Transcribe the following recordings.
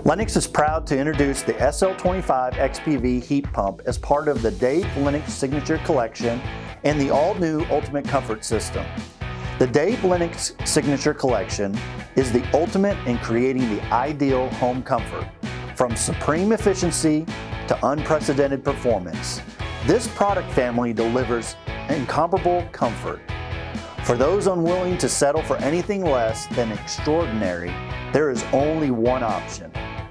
Lennox is proud to introduce the SL25XPV Heat Pump as part of the Dave Lennox Signature Collection and the all-new Ultimate Comfort System. The Dave Lennox Signature Collection is the ultimate in creating the ideal home comfort, from supreme efficiency to unprecedented performance. This product family delivers incomparable comfort. For those unwilling to settle for anything less than extraordinary, there is only one option: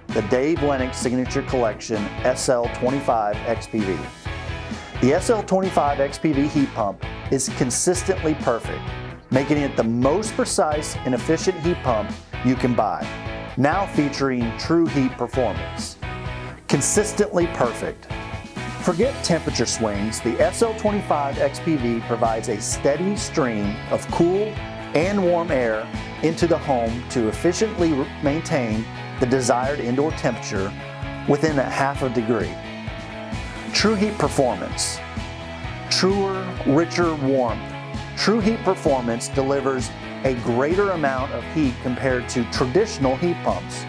the Dave Lennox Signature Collection SL25XPV. The SL25XPV Heat Pump is consistently perfect, making it the most precise and efficient heat pump you can buy, now featuring true heat performance. Consistently perfect. Forget temperature swings, the SL25XPV provides a steady stream of cool and warm air into the home to efficiently maintain the desired indoor temperature within a half a degree. True heat performance. Truer, richer warmth. True heat performance delivers a greater amount of heat compared to traditional heat pumps,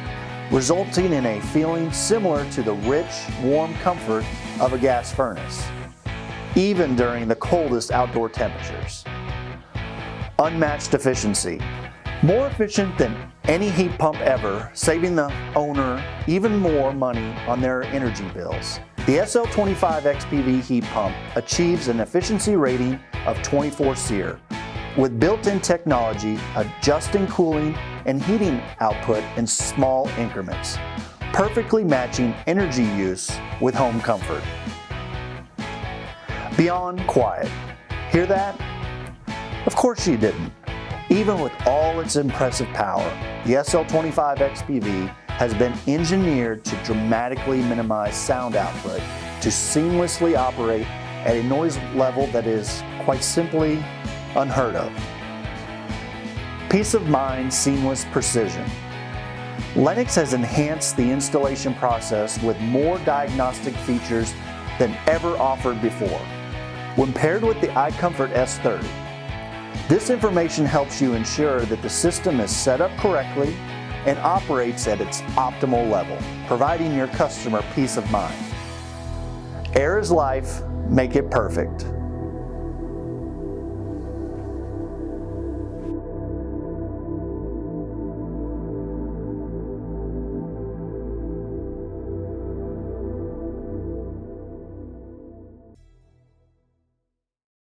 resulting in a feeling similar to the rich, warm comfort of a gas furnace, even during the coldest outdoor temperatures. Unmatched efficiency. More efficient than any heat pump ever, saving the owner even more money on their energy bills. The SL25XPV Heat Pump achieves an efficiency rating of 24 SEER, with built-in technology adjusting cooling and heating output in small increments, perfectly matching energy use with home comfort. Beyond quiet. Hear that? Of course you didn't. Even with all its impressive power, the SL25XPV has been engineered to dramatically minimize sound output to seamlessly operate at a noise level that is, quite simply, unheard of. Peace of mind, seamless precision. Lennox has enhanced the installation process with more diagnostic features than ever offered before. When paired with the iComfort S30, this information helps you ensure that the system is set up correctly and operates at its optimal level, providing your customer peace of mind. Air is life, make it perfect.